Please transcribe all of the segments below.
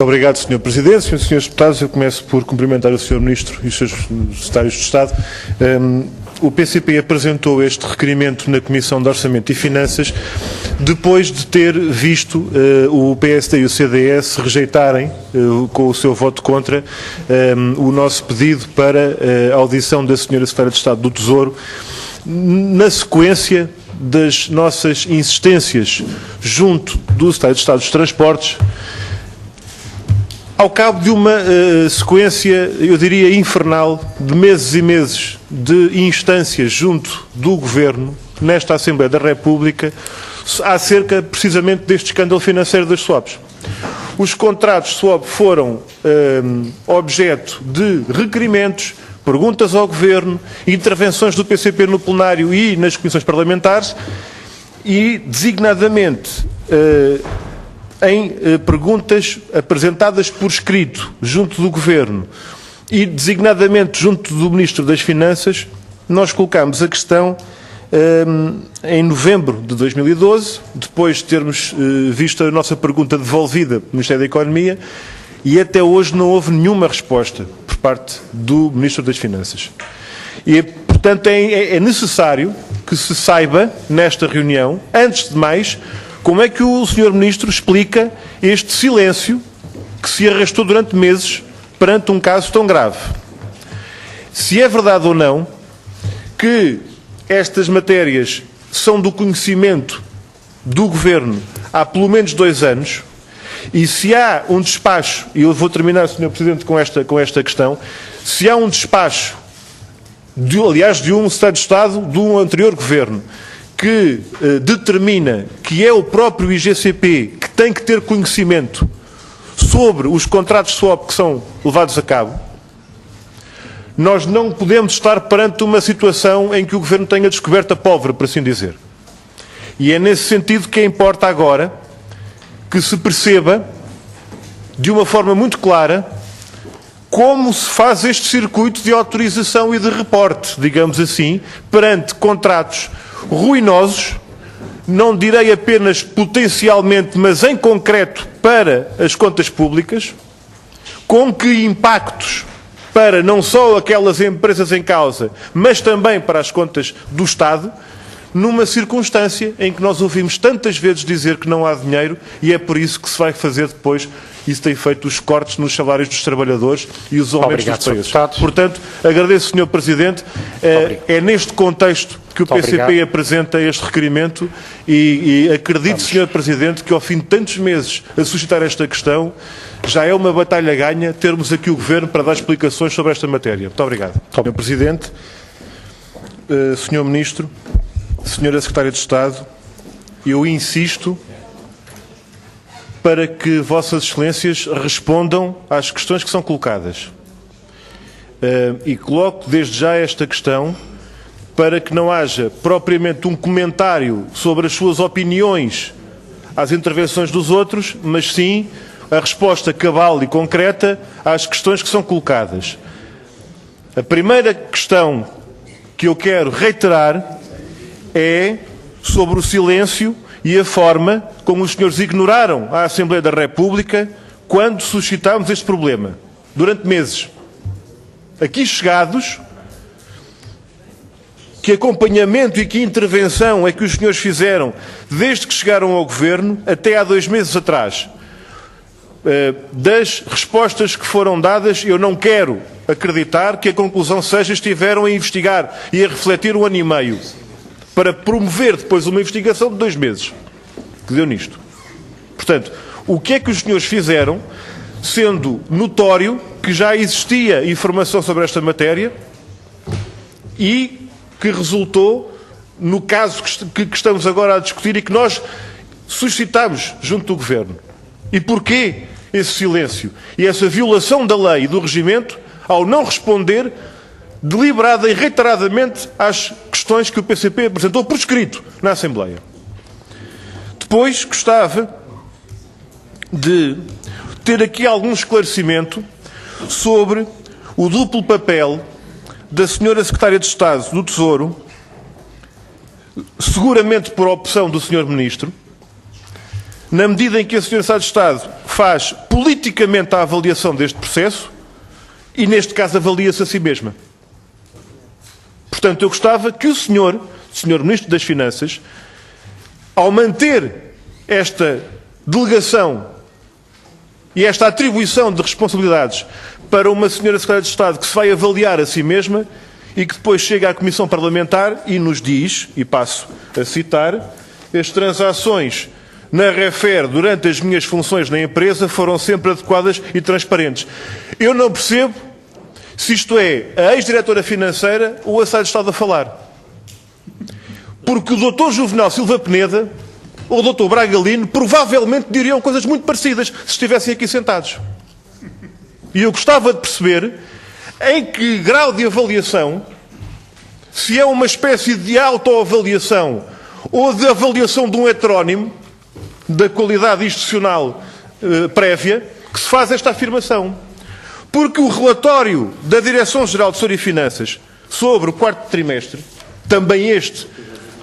Obrigado, Sr. Presidente. Senhores deputados, eu começo por cumprimentar o Sr. Ministro e os seus secretários de Estado. O PCP apresentou este requerimento na Comissão de Orçamento e Finanças depois de ter visto o PSD e o CDS rejeitarem, com o seu voto contra, o nosso pedido para a audição da Sra. Secretária de Estado do Tesouro, na sequência das nossas insistências junto do Secretário de Estado dos Transportes, ao cabo de uma sequência, eu diria, infernal, de meses e meses de instâncias junto do Governo, nesta Assembleia da República, acerca precisamente deste escândalo financeiro das swaps. Os contratos swap foram objeto de requerimentos, perguntas ao Governo, intervenções do PCP no plenário e nas comissões parlamentares e, designadamente, em perguntas apresentadas por escrito junto do Governo e designadamente junto do Ministro das Finanças, nós colocámos a questão em novembro de 2012, depois de termos visto a nossa pergunta devolvida pelo Ministério da Economia, e até hoje não houve nenhuma resposta por parte do Ministro das Finanças. E, portanto, é necessário que se saiba, nesta reunião, antes de mais, como é que o Sr. Ministro explica este silêncio que se arrastou durante meses perante um caso tão grave. Se é verdade ou não que estas matérias são do conhecimento do Governo há pelo menos 2 anos, e se há um despacho, e eu vou terminar, Sr. Presidente, com esta questão, se há um despacho, aliás, de um Secretário de Estado de um anterior Governo, que determina que é o próprio IGCP que tem que ter conhecimento sobre os contratos swap que são levados a cabo, nós não podemos estar perante uma situação em que o Governo tenha descoberto a pólvora, por assim dizer. E é nesse sentido que importa agora que se perceba, de uma forma muito clara, como se faz este circuito de autorização e de reporte, digamos assim, perante contratos ruinosos, não direi apenas potencialmente, mas em concreto para as contas públicas, com que impactos para não só aquelas empresas em causa, mas também para as contas do Estado, numa circunstância em que nós ouvimos tantas vezes dizer que não há dinheiro e é por isso que se vai fazer depois, e se tem feito os cortes nos salários dos trabalhadores e os aumentos dos preços. Portanto, agradeço, Sr. Presidente. É neste contexto que o PCP apresenta este requerimento e acredito, Sr. Presidente, que ao fim de tantos meses a suscitar esta questão, já é uma batalha ganha termos aqui o Governo para dar explicações sobre esta matéria. Muito obrigado. Sr. Presidente, Sr. Ministro, Sra. Secretária de Estado, eu insisto para que Vossas Excelências respondam às questões que são colocadas. E coloco desde já esta questão para que não haja propriamente um comentário sobre as suas opiniões às intervenções dos outros, mas sim a resposta cabal e concreta às questões que são colocadas. A primeira questão que eu quero reiterar é sobre o silêncio e a forma como os senhores ignoraram a Assembleia da República quando suscitámos este problema, durante meses. Aqui chegados, que acompanhamento e que intervenção é que os senhores fizeram desde que chegaram ao Governo até há 2 meses atrás? Das respostas que foram dadas, eu não quero acreditar que a conclusão seja estiveram a investigar e a refletir 1 ano e meio para promover depois uma investigação de 2 meses, que deu nisto. Portanto, o que é que os senhores fizeram, sendo notório que já existia informação sobre esta matéria e que resultou no caso que estamos agora a discutir e que nós suscitámos junto do Governo? E porquê esse silêncio e essa violação da lei e do regimento ao não responder deliberada e reiteradamente às questões que o PCP apresentou por escrito na Assembleia? Depois gostava de ter aqui algum esclarecimento sobre o duplo papel da Sra. Secretária de Estado do Tesouro, seguramente por opção do Sr. Ministro, na medida em que a Sra. Secretária de Estado faz politicamente a avaliação deste processo e, neste caso, avalia-se a si mesma. Portanto, eu gostava que o Sr. Ministro das Finanças, ao manter esta delegação e esta atribuição de responsabilidades para uma Sra. Secretária de Estado que se vai avaliar a si mesma e que depois chega à Comissão Parlamentar e nos diz, e passo a citar, as transações na REFER durante as minhas funções na empresa foram sempre adequadas e transparentes. Eu não percebo se isto é a ex-diretora financeira ou a Secretária de Estado a falar. Porque o Dr. Juvenal Silva Peneda ou o Dr. Braga Lino provavelmente diriam coisas muito parecidas se estivessem aqui sentados. E eu gostava de perceber em que grau de avaliação, se é uma espécie de autoavaliação ou de avaliação de um heterónimo da qualidade institucional prévia, que se faz esta afirmação. Porque o relatório da Direção-Geral de Tesouro e Finanças sobre o quarto trimestre, também este,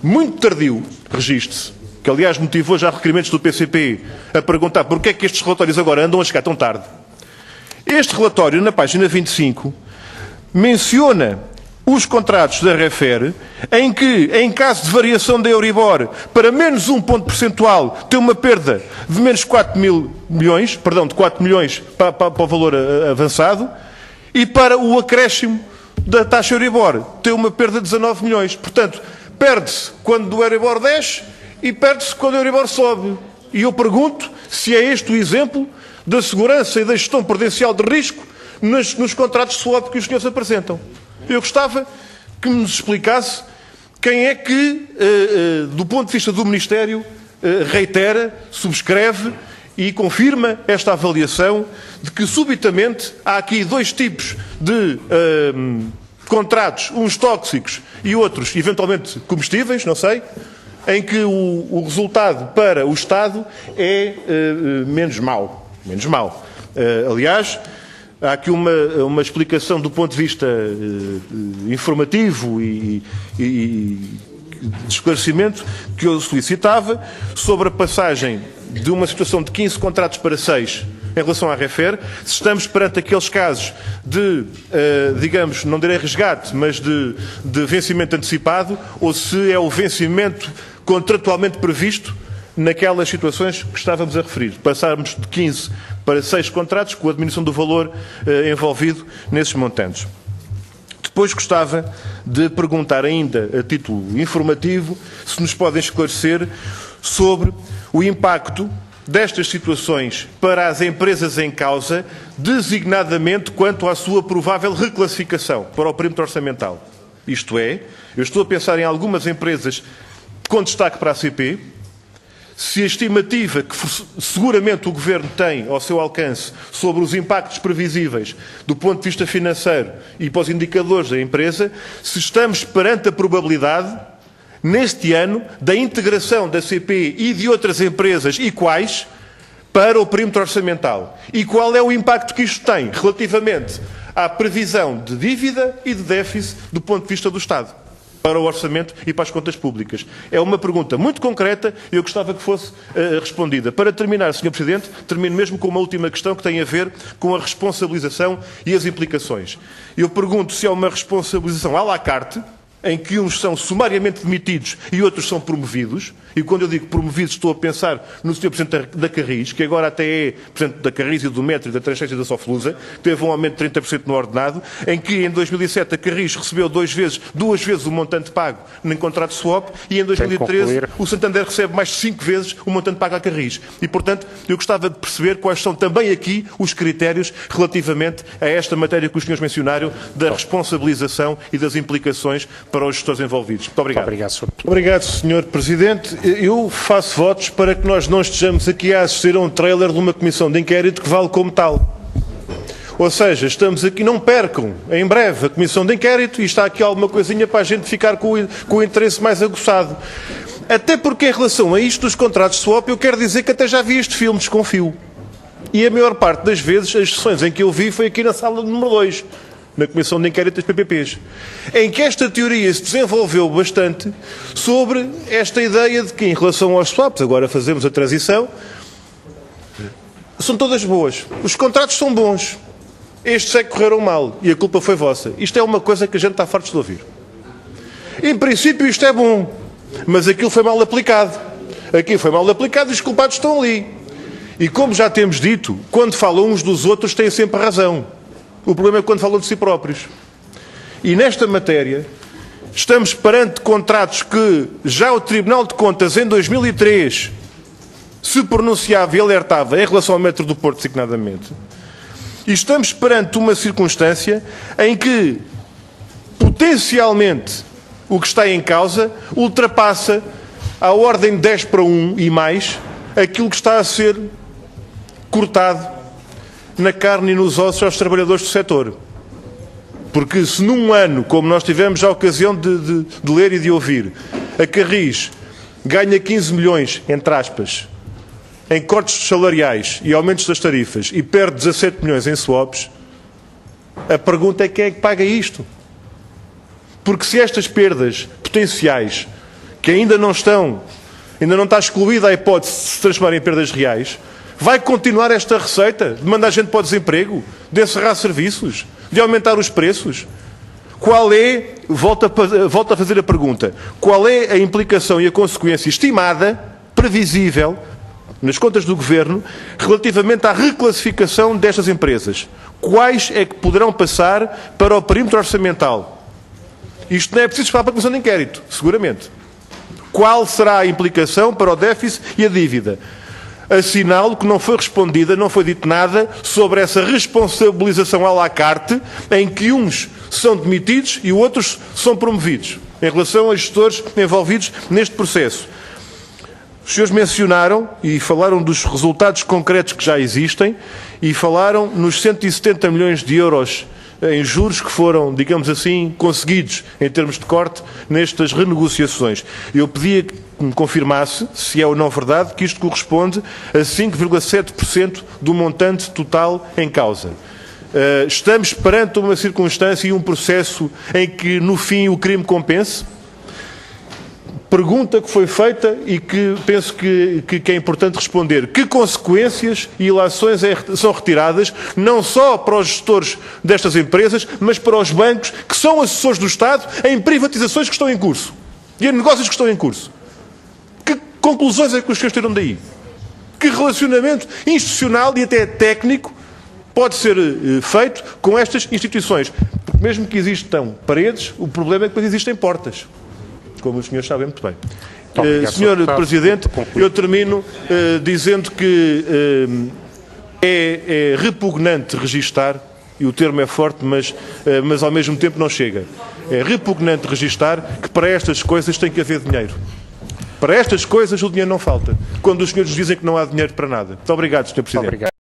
muito tardio, registre-se, que aliás motivou já requerimentos do PCP a perguntar porque é que estes relatórios agora andam a chegar tão tarde. Este relatório, na página 25, menciona os contratos da REFER, em que, em caso de variação da Euribor para menos 1 ponto percentual, tem uma perda de menos 4 milhões para o valor avançado, e para o acréscimo da taxa Euribor, tem uma perda de 19 milhões. Portanto, perde-se quando o Euribor desce e perde-se quando o Euribor sobe. E eu pergunto se é este o exemplo da segurança e da gestão prudencial de risco nos contratos de swap que os senhores apresentam. Eu gostava que nos explicasse quem é que, do ponto de vista do Ministério, reitera, subscreve e confirma esta avaliação de que, subitamente, há aqui dois tipos de contratos, uns tóxicos e outros, eventualmente, comestíveis, não sei, em que o resultado para o Estado é menos mau. Menos mau. Aliás, há aqui uma explicação do ponto de vista informativo e de esclarecimento que eu solicitava sobre a passagem de uma situação de 15 contratos para 6 em relação à REFER, se estamos perante aqueles casos de, digamos, não direi resgate, mas de vencimento antecipado, ou se é o vencimento contratualmente previsto naquelas situações que estávamos a referir. Passarmos de 15 para 6 contratos com a diminuição do valor envolvido nesses montantes. Depois gostava de perguntar ainda, a título informativo, se nos podem esclarecer sobre o impacto destas situações para as empresas em causa, designadamente quanto à sua provável reclassificação para o perímetro orçamental. Isto é, eu estou a pensar em algumas empresas com destaque para a CP, se a estimativa que seguramente o Governo tem ao seu alcance sobre os impactos previsíveis do ponto de vista financeiro e para os indicadores da empresa, se estamos perante a probabilidade, neste ano, da integração da CP e de outras empresas e quais para o perímetro orçamental. E qual é o impacto que isto tem relativamente à previsão de dívida e de déficit do ponto de vista do Estado para o orçamento e para as contas públicas. É uma pergunta muito concreta e eu gostava que fosse respondida. Para terminar, Sr. Presidente, termino mesmo com uma última questão que tem a ver com a responsabilização e as implicações. Eu pergunto se é uma responsabilização à la carte, em que uns são sumariamente demitidos e outros são promovidos, e quando eu digo promovidos estou a pensar no Sr. Presidente da Carris, que agora até é Presidente da Carris e do Metro e da Transferência e da Soflusa, que teve um aumento de 30% no ordenado, em que em 2007 a Carris recebeu duas vezes o montante pago em contrato de swap, e em 2013 o Santander recebe mais de 5 vezes o montante pago à Carris. E, portanto, eu gostava de perceber quais são também aqui os critérios relativamente a esta matéria que os senhores mencionaram, da responsabilização e das implicações para os gestores envolvidos. Muito obrigado. Obrigado, Sr. Presidente. Eu faço votos para que nós não estejamos aqui a assistir a um trailer de uma comissão de inquérito que vale como tal. Ou seja, estamos aqui, não percam, em breve, a comissão de inquérito e está aqui alguma coisinha para a gente ficar com o interesse mais aguçado. Até porque, em relação a isto dos contratos de swap, eu quero dizer que até já vi este filme, desconfio. E a maior parte das vezes, as sessões em que eu vi foi aqui na sala número 2. Na Comissão de Inquérito das PPPs, em que esta teoria se desenvolveu bastante sobre esta ideia de que, em relação aos swaps, agora fazemos a transição, são todas boas. Os contratos são bons. Estes é que correram mal e a culpa foi vossa. Isto é uma coisa que a gente está farto de ouvir. Em princípio isto é bom, mas aquilo foi mal aplicado. Aqui foi mal aplicado e os culpados estão ali. E como já temos dito, quando falam uns dos outros têm sempre razão. O problema é quando falam de si próprios. E nesta matéria estamos perante contratos que já o Tribunal de Contas em 2003 se pronunciava e alertava em relação ao metro do Porto designadamente. E estamos perante uma circunstância em que potencialmente o que está em causa ultrapassa à ordem de 10 para 1 e mais aquilo que está a ser cortado na carne e nos ossos aos trabalhadores do setor. Porque se num ano, como nós tivemos a ocasião de ler e de ouvir, a Carris ganha 15 milhões, entre aspas, em cortes salariais e aumentos das tarifas e perde 17 milhões em swaps, a pergunta é quem é que paga isto? Porque se estas perdas potenciais, que ainda não está excluída a hipótese de se transformarem em perdas reais, vai continuar esta receita de mandar gente para o desemprego, de encerrar serviços, de aumentar os preços? Qual é, volto a fazer a pergunta, qual é a implicação e a consequência estimada, previsível, nas contas do Governo, relativamente à reclassificação destas empresas? Quais é que poderão passar para o perímetro orçamental? Isto não é preciso falar para a Comissão de Inquérito, seguramente. Qual será a implicação para o déficit e a dívida? Assinalo que não foi respondida, não foi dito nada sobre essa responsabilização à la carte, em que uns são demitidos e outros são promovidos, em relação a gestores envolvidos neste processo. Os senhores mencionaram e falaram dos resultados concretos que já existem e falaram nos 170 milhões de euros em juros que foram, digamos assim, conseguidos em termos de corte nestas renegociações. Eu pedia que me confirmasse, se é ou não verdade, que isto corresponde a 5,7% do montante total em causa. Estamos perante uma circunstância e um processo em que, no fim, o crime compense? Pergunta que foi feita e que penso que é importante responder. Que consequências e ilações são retiradas, não só para os gestores destas empresas, mas para os bancos que são assessores do Estado em privatizações que estão em curso e em negócios que estão em curso? Que conclusões é que os senhores tiram daí? Que relacionamento institucional e até técnico pode ser feito com estas instituições? Porque mesmo que existam paredes, o problema é que depois existem portas, como os senhores sabem muito bem. Senhor Presidente, eu termino dizendo que é repugnante registar, e o termo é forte, mas ao mesmo tempo não chega. É repugnante registar que para estas coisas tem que haver dinheiro. Para estas coisas o dinheiro não falta, quando os senhores dizem que não há dinheiro para nada. Muito obrigado, Sr. Presidente.